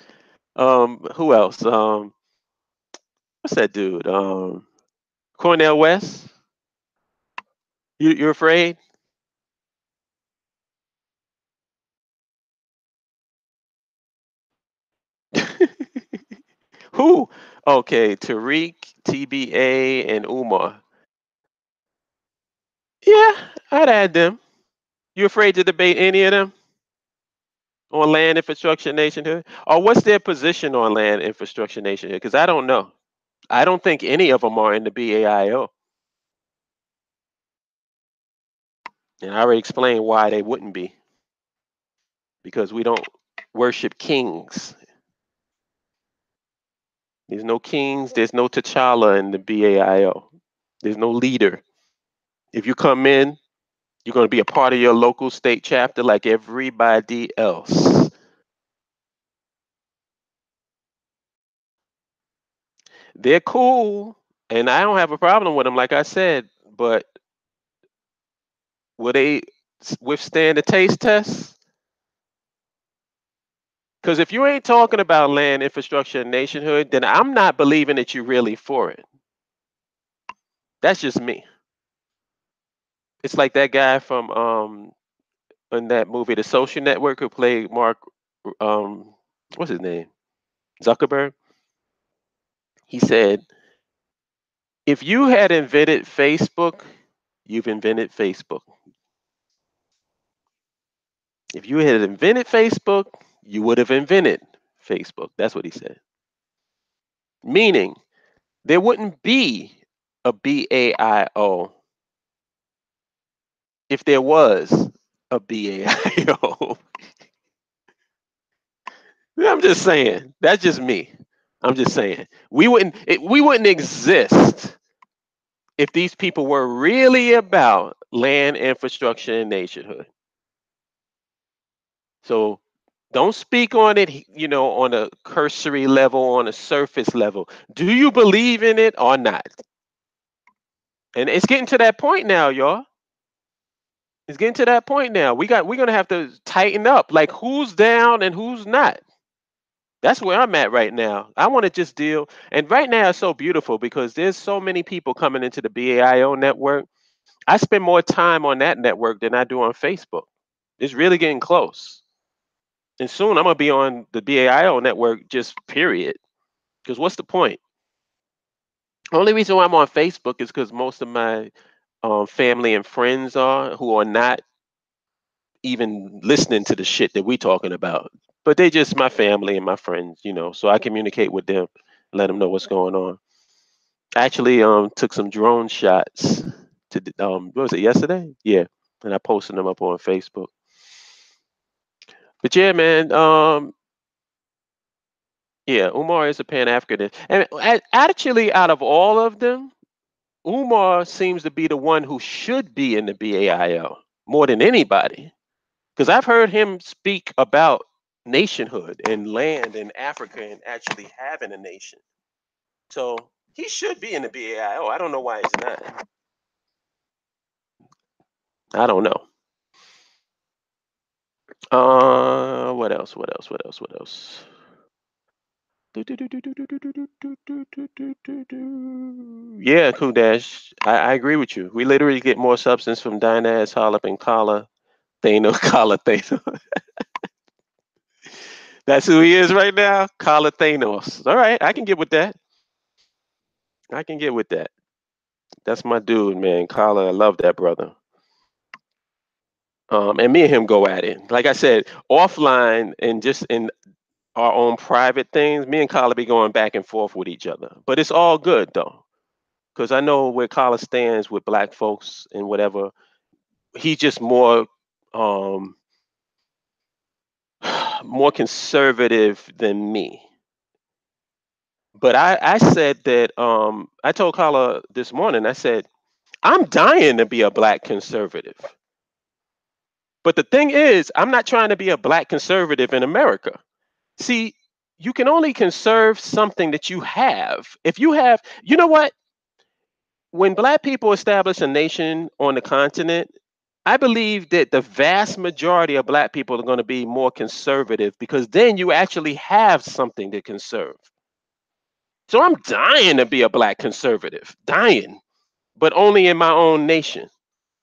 Who else? What's that dude? Cornell West. You're afraid? Who? Okay, Tariq, TBA, and Umar. Yeah, I'd add them. You afraid to debate any of them on land infrastructure nationhood? Or what's their position on land infrastructure nationhood? Because I don't know. I don't think any of them are in the BAIO. And I already explained why they wouldn't be. Because we don't worship kings. There's no kings, there's no T'Challa in the BAIO. There's no leader. If you come in, you're going to be a part of your local state chapter like everybody else. They're cool, and I don't have a problem with them, like I said, but will they withstand the taste test? Because if you ain't talking about land, infrastructure, and nationhood, then I'm not believing that you're really for it. That's just me. It's like that guy from in that movie, The Social Network, who played Mark. What's his name? Zuckerberg. He said If you had invented Facebook, you've invented Facebook. If you had invented Facebook, you would have invented Facebook. That's what he said. Meaning, there wouldn't be a BAIO if there was a BAIO. I'm just saying. That's just me. I'm just saying. We wouldn't exist if these people were really about land, infrastructure, and nationhood. So don't speak on it, on a cursory level, on a surface level. Do you believe in it or not? And it's getting to that point now, y'all. It's getting to that point now. We're gonna have to tighten up. Like who's down and who's not. That's where I'm at right now. I want to just deal. And right now it's so beautiful because there's so many people coming into the BAIO network. I spend more time on that network than I do on Facebook. It's really getting close. And soon I'm gonna be on the BAIO network, just period. Because what's the point? Only reason why I'm on Facebook is because most of my family and friends are who are not even listening to the shit that we talking about. But they just my family and my friends. So I communicate with them, let them know what's going on. I actually took some drone shots what was it, yesterday? Yeah. And I posted them up on Facebook. But yeah, man, yeah, Umar is a Pan Africanist. And actually out of all of them, Umar seems to be the one who should be in the BAIO more than anybody. Because I've heard him speak about nationhood and land in Africa and actually having a nation. So he should be in the BAIO. I don't know why he's not. I don't know. What else? What else? What else? What else? Yeah, Kudash. I agree with you. We literally get more substance from Dynas, Holip, and Kala Thano. Kala Thano. That's who he is right now. Kala Thanos. All right, I can get with that. I can get with that. That's my dude, man. Kala, I love that brother. And me and him go at it. Like I said, offline and just in our own private things, me and Kala be going back and forth with each other. But it's all good though, because I know where Kala stands with black folks and whatever. He's just um, more conservative than me. But I said that I told Kala this morning. I said I'm dying to be a black conservative. But the thing is, I'm not trying to be a black conservative in America. See, you can only conserve something that you have. If you have, you know what? When black people establish a nation on the continent, I believe that the vast majority of black people are going to be more conservative because then you actually have something to conserve. So I'm dying to be a black conservative, dying, but only in my own nation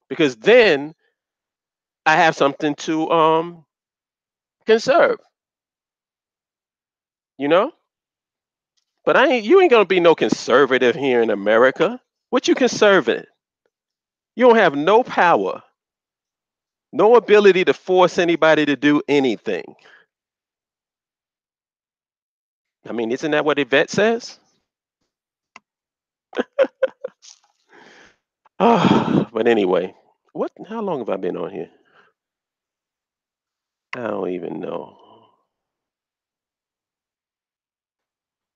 because then I have something to conserve, you know? But you ain't gonna be no conservative here in America. What you conserving? You don't have no power, no ability to force anybody to do anything. I mean, isn't that what Yvette says? But anyway, how long have I been on here? I don't even know.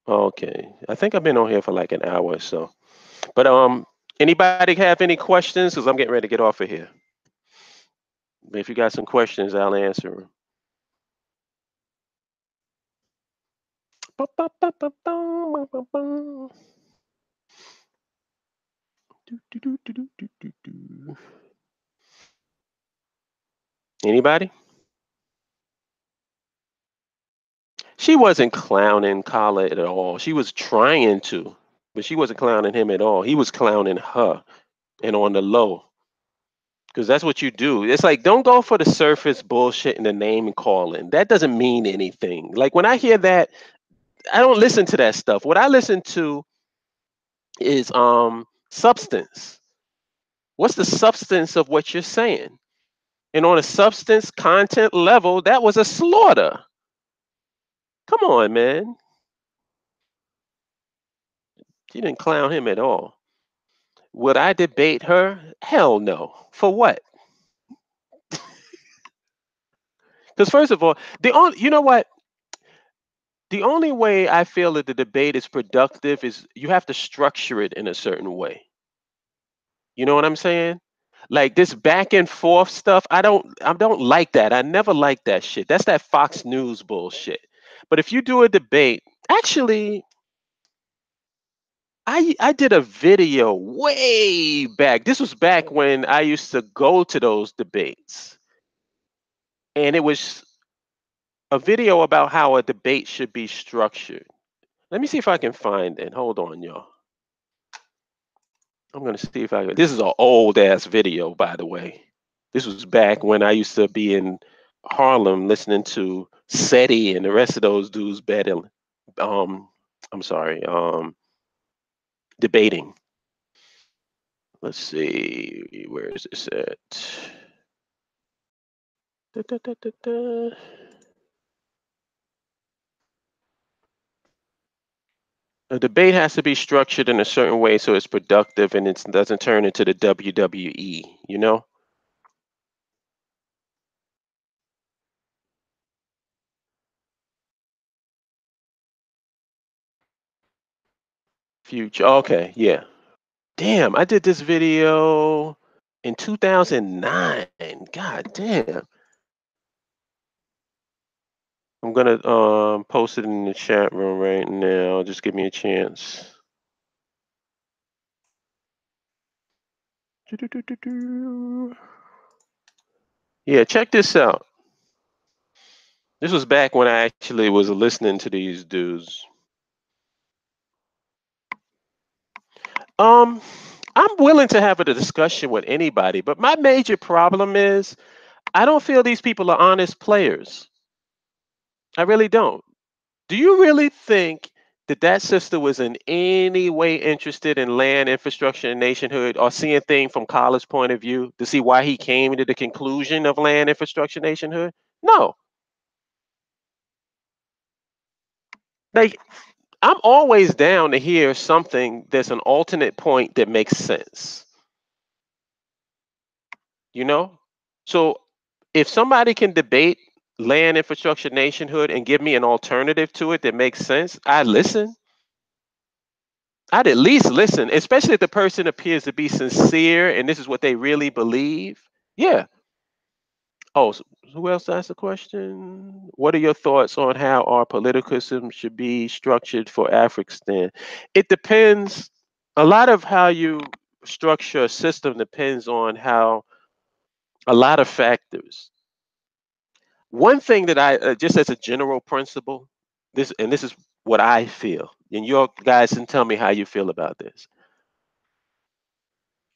Okay. I think I've been on here for like an hour or so. But anybody have any questions? Because I'm getting ready to get off of here. But if you got some questions, I'll answer them. Anybody? She wasn't clowning Kala at all. She was trying to, but she wasn't clowning him at all. He was clowning her and on the low. Because that's what you do. It's like, don't go for the surface bullshit and the name calling. That doesn't mean anything. Like when I hear that, I don't listen to that stuff. What I listen to is substance. What's the substance of what you're saying? And on a substance content level, that was a slaughter. Come on, man. She didn't clown him at all. Would I debate her? Hell no. For what? Because first of all, you know what? The only way I feel that the debate is productive is you have to structure it in a certain way. You know what I'm saying? Like this back and forth stuff, I don't like that. I never liked that shit. That's that Fox News bullshit. But if you do a debate, actually, I did a video way back. This was back when I used to go to those debates. And it was a video about how a debate should be structured. Let me see if I can find it. Hold on, y'all. I'm gonna see if I can. This is an old ass video, by the way. This was back when I used to be in Harlem listening to SETI and the rest of those dudes battling. Um, I'm sorry, debating. Let's see, where is this at? Da, da, da, da, da. A debate has to be structured in a certain way so it's productive and it doesn't turn into the WWE, you know? Future. Okay, yeah. Damn, I did this video in 2009. God damn. I'm gonna post it in the chat room right now. Just give me a chance. Doo-doo-doo-doo-doo. Yeah, check this out. This was back when I actually was listening to these dudes. Um, I'm willing to have a discussion with anybody, but my major problem is I don't feel these people are honest players. I really don't. Do you really think that that sister was in any way interested in land infrastructure and nationhood or seeing things from College point of view to see why he came to the conclusion of land infrastructure nationhood? No. Like I'm always down to hear something that's an alternate point that makes sense. You know? So if somebody can debate land infrastructure nationhood and give me an alternative to it that makes sense, I listen. I'd at least listen, especially if the person appears to be sincere and this is what they really believe. Yeah. Oh, who else asked the question? What are your thoughts on how our political system should be structured for Afrikstan? It depends. A lot of how you structure a system depends on how a lot of factors. One thing that just as a general principle, this is what I feel, and you guys can tell me how you feel about this.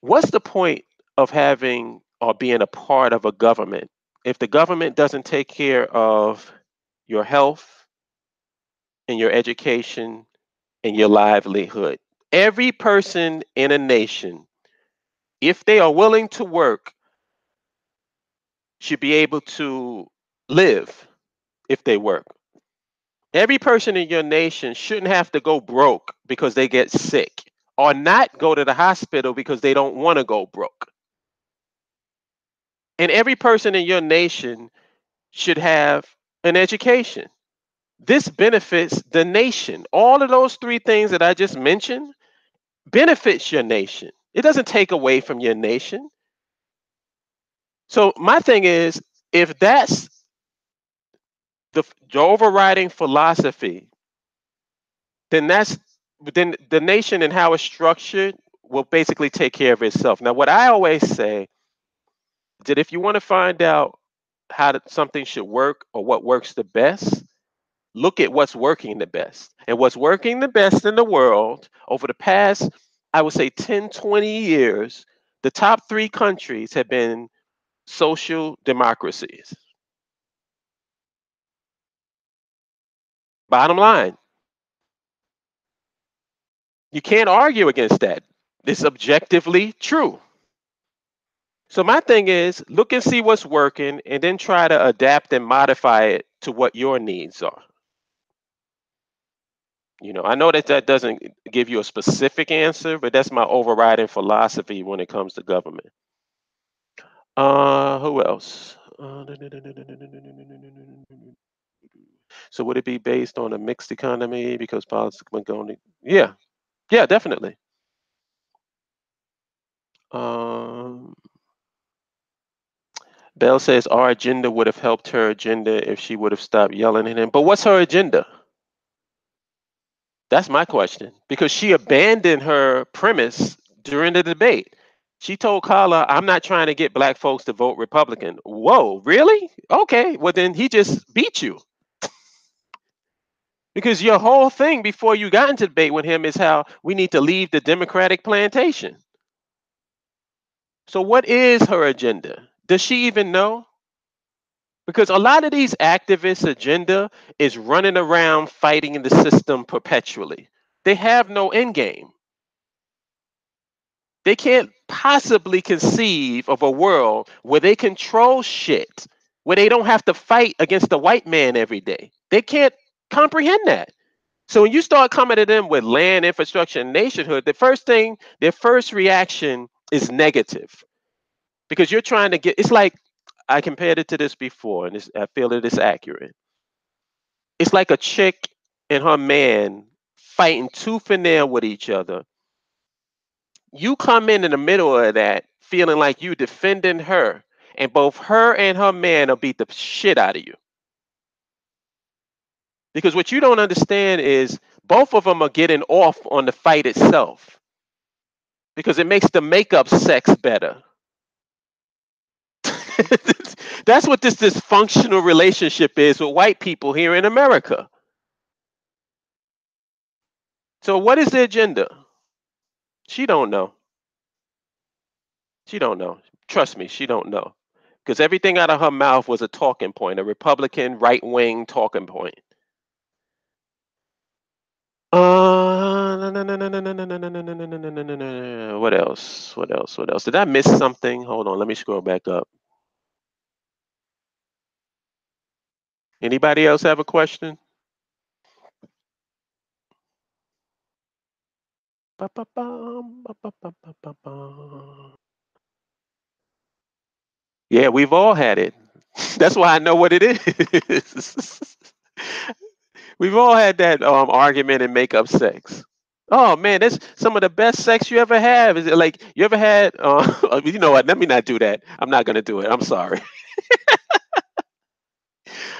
What's the point of having or being a part of a government if the government doesn't take care of your health and your education and your livelihood? Every person in a nation, if they are willing to work, should be able to live if they work. Every person in your nation shouldn't have to go broke because they get sick or not go to the hospital because they don't want to go broke. And every person in your nation should have an education. This benefits the nation. All of those three things that I just mentioned benefits your nation. It doesn't take away from your nation. So my thing is, if that's the overriding philosophy, then then the nation and how it's structured will basically take care of itself. Now, what I always say is that if you want to find out how something should work or what works the best, look at what's working the best. And what's working the best in the world over the past, I would say 10, 20 years, the top three countries have been social democracies. Bottom line. You can't argue against that. It's objectively true. So my thing is look and see what's working and then try to adapt and modify it to what your needs are. I know that that doesn't give you a specific answer, but that's my overriding philosophy when it comes to government. Who else? So would it be based on a mixed economy because politics been going? Yeah, yeah, definitely. Um, Bell says our agenda would have helped her agenda if she would have stopped yelling at him. But what's her agenda? That's my question. Because she abandoned her premise during the debate. She told Carla, I'm not trying to get black folks to vote Republican. Whoa, really? Okay, well, then he just beat you. Because your whole thing before you got into debate with him is how we need to leave the Democratic plantation. So, what is her agenda? Does she even know? Because a lot of these activists' agenda is running around fighting in the system perpetually. They have no end game. They can't possibly conceive of a world where they control shit, where they don't have to fight against the white man every day. They can't comprehend that. So when you start coming to them with land, infrastructure, and nationhood, the first thing, their first reaction is negative because you're trying to get. It's like I compared it to this before, and I feel it is accurate. It's like a chick and her man fighting tooth and nail with each other. You come in the middle of that feeling like you defending her, and both her and her man will beat the shit out of you. Because what you don't understand is both of them are getting off on the fight itself because it makes the makeup sex better. That's what this dysfunctional relationship is with white people here in America. So what is the agenda? She don't know. She don't know. Trust me, she don't know. Because everything out of her mouth was a talking point, a Republican right wing talking point. What else? What else? What else? Did I miss something? Hold on, let me scroll back up. Anybody else have a question? Yeah, we've all had it. That's why I know what it is. We've all had that argument and make up sex. Oh man, that's some of the best sex you ever have. Is it like you ever had? You know what? Let me not do that. I'm not gonna do it. I'm sorry.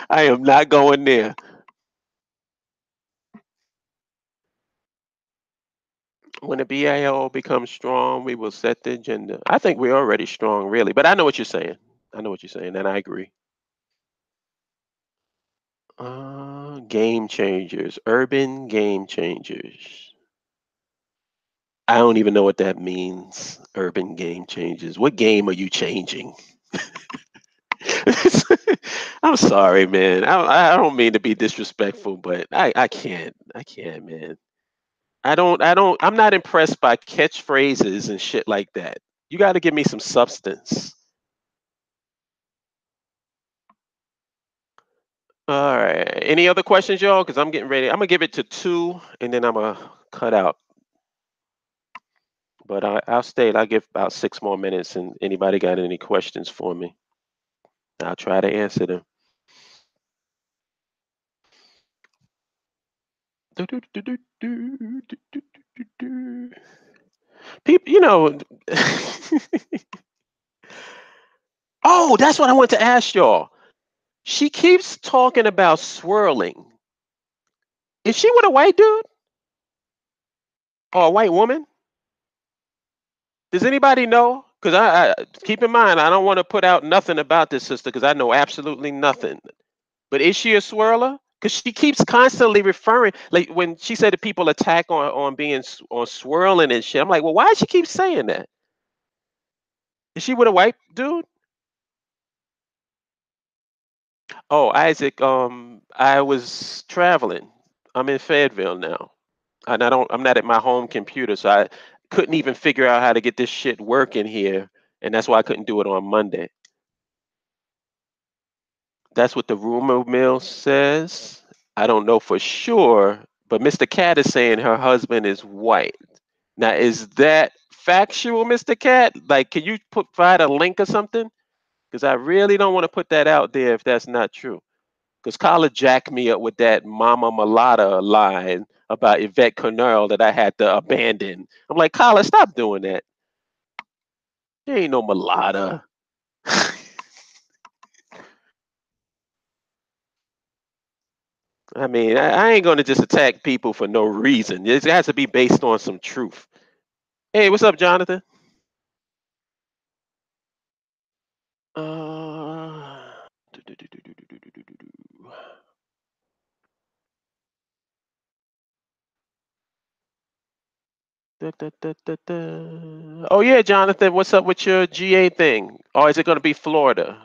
I am not going there. When the BAIO becomes strong, we will set the agenda. I think we're already strong, really. But I know what you're saying. I know what you're saying, and I agree. Game changers, urban game changers. I don't even know what that means. Urban game changers. What game are you changing? I'm sorry, man. I don't mean to be disrespectful, but I can't. I can't, man. I'm not impressed by catchphrases and shit like that. You got to give me some substance. All right. Any other questions, y'all? Because I'm getting ready. I'm gonna give it to two, and then I'm gonna cut out. But I'll stay. I'll give about 6 more minutes, and anybody got any questions for me, I'll try to answer them. People, oh, that's what I want to ask y'all. She keeps talking about swirling. Is she with a white dude or a white woman? Does anybody know? Because I keep in mind, I don't want to put out nothing about this sister because I know absolutely nothing. But is she a swirler? Because she keeps constantly referring, like when she said that people attack on being on swirling and shit. I'm like, well, why does she keep saying that? Is she with a white dude? Oh, Isaac, I was traveling. I'm in Fayetteville now. and I'm not at my home computer, so I couldn't even figure out how to get this shit working here, and that's why I couldn't do it on Monday. That's what the rumor mill says. I don't know for sure, but Mr. Cat is saying her husband is white. Now, is that factual, Mr. Cat? Like, can you provide a link or something? Because I really don't want to put that out there if that's not true. Because Kala jacked me up with that Mama Mulata line about Yvette Cornell that I had to abandon. I'm like, Kala, stop doing that. There ain't no mulatto. I mean, I ain't gonna just attack people for no reason. It has to be based on some truth. Hey, what's up, Jonathan? Uh, Oh yeah, Jonathan, what's up with your GA thing? Or is it gonna be Florida?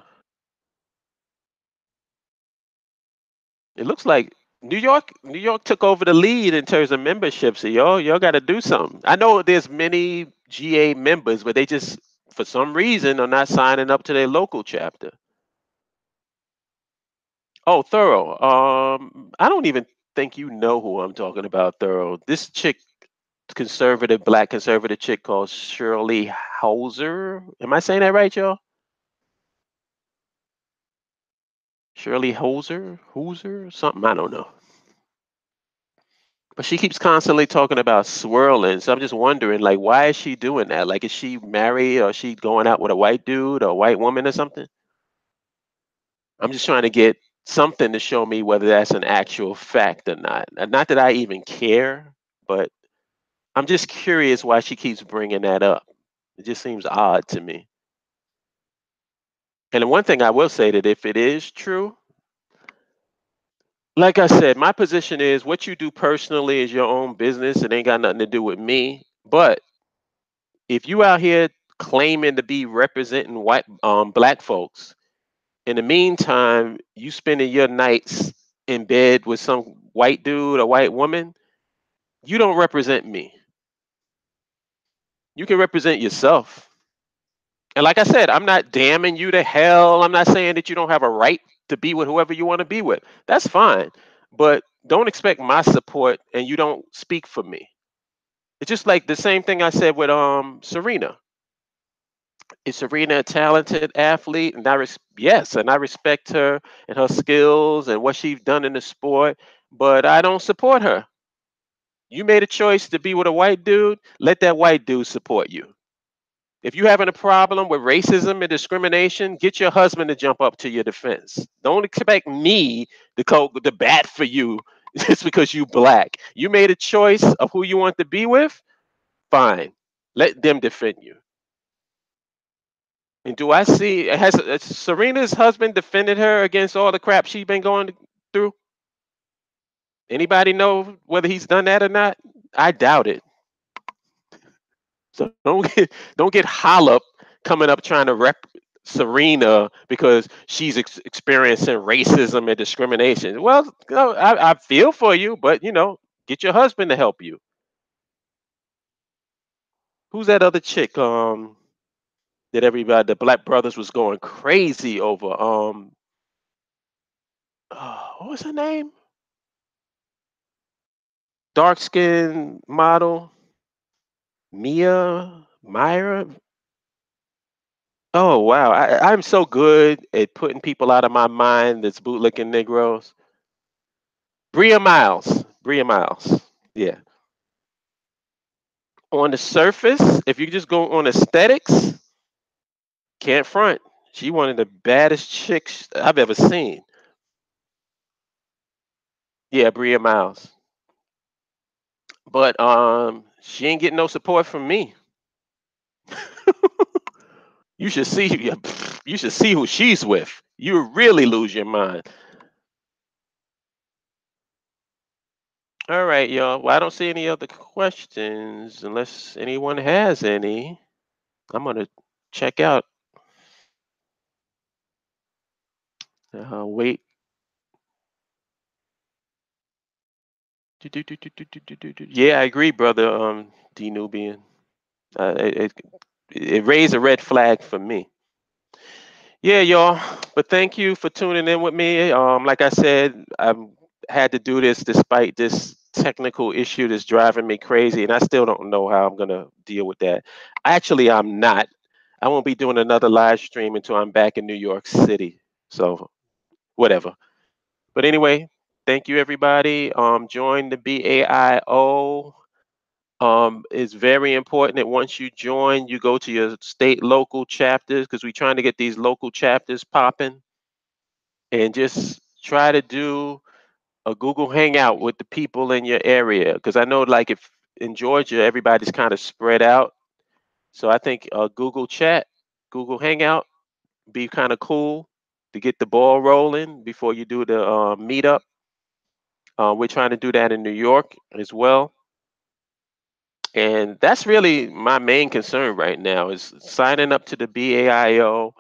It looks like New York took over the lead in terms of membership. So y'all got to do something. I know there's many GA members, but they just for some reason are not signing up to their local chapter. Oh, Thorough. I don't even think you know who I'm talking about, Thorough. This chick, conservative, black conservative chick called Shirley Hauser. Am I saying that right, y'all? Shirley Hauser, something I don't know. But she keeps constantly talking about swirling. So I'm just wondering, like, why is she doing that? Like, is she married or is she going out with a white dude or a white woman or something? I'm just trying to get something to show me whether that's an actual fact or not. Not that I even care, but I'm just curious why she keeps bringing that up. It just seems odd to me. And the one thing I will say that if it is true, like I said, my position is what you do personally is your own business. It ain't got nothing to do with me. But if you out here claiming to be representing white black folks, in the meantime, you spending your nights in bed with some white dude or white woman, you don't represent me. You can represent yourself. And like I said, I'm not damning you to hell. I'm not saying that you don't have a right to be with whoever you want to be with. That's fine. But don't expect my support and you don't speak for me. It's just like the same thing I said with Serena. Is Serena a talented athlete? And yes, and I respect her and her skills and what she's done in the sport, but I don't support her. You made a choice to be with a white dude, let that white dude support you. If you're having a problem with racism and discrimination, get your husband to jump up to your defense. Don't expect me to bat for you just because you black. You made a choice of who you want to be with, fine. Let them defend you. And do I see has Serena's husband defended her against all the crap she's been going through? Anybody know whether he's done that or not? I doubt it. So don't get Holip coming up trying to rep Serena because she's experiencing racism and discrimination. Well, I feel for you, but get your husband to help you. Who's that other chick? That everybody, the Black Brothers, was going crazy over. What was her name? Dark skin model, Mia Myra. Oh wow, I'm so good at putting people out of my mind that's bootlicking Negroes. Bria Miles. Bria Miles. Yeah. On the surface, if you just go on aesthetics, can't front. She one of the baddest chicks I've ever seen. Yeah, Bria Miles. But she ain't getting no support from me. You should see you should see who she's with. You really lose your mind. All right, y'all. Well, I don't see any other questions unless anyone has any. I'm gonna check out. Wait Yeah, I agree, brother. D Nubian. It it raised a red flag for me. Yeah, y'all. But thank you for tuning in with me. Like I said, I've had to do this despite this technical issue that's driving me crazy, and I still don't know how I'm gonna deal with that. Actually, I'm not. I won't be doing another live stream until I'm back in New York City. So whatever. But anyway, thank you everybody. Join the BAIO. It's very important that once you join, you go to your state local chapters because we're trying to get these local chapters popping and just try to do a Google Hangout with the people in your area. Because I know, like, if in Georgia, everybody's kind of spread out. So I think Google Chat, Google Hangout be kind of cool to get the ball rolling before you do the meetup. We're trying to do that in New York as well. And that's really my main concern right now is signing up to the BAIO,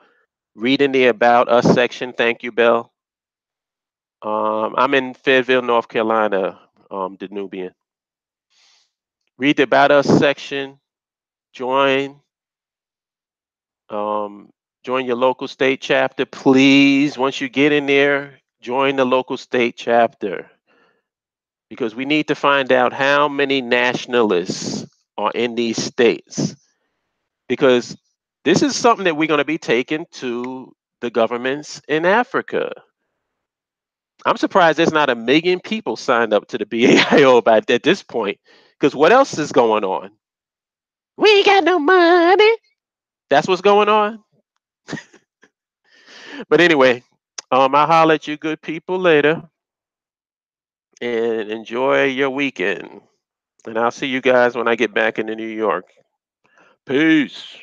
reading the About Us section. Thank you, Bell. I'm in Fayetteville, North Carolina, Danubian. Read the About Us section. Join. Um, join your local state chapter, please. Once you get in there, join the local state chapter because we need to find out how many nationalists are in these states. Because this is something that we're going to be taking to the governments in Africa. I'm surprised there's not 1 million people signed up to the BAIO at this point. Because what else is going on? We ain't got no money. That's what's going on. But anyway, I'll holler at you good people later and enjoy your weekend. And I'll see you guys when I get back into New York. Peace.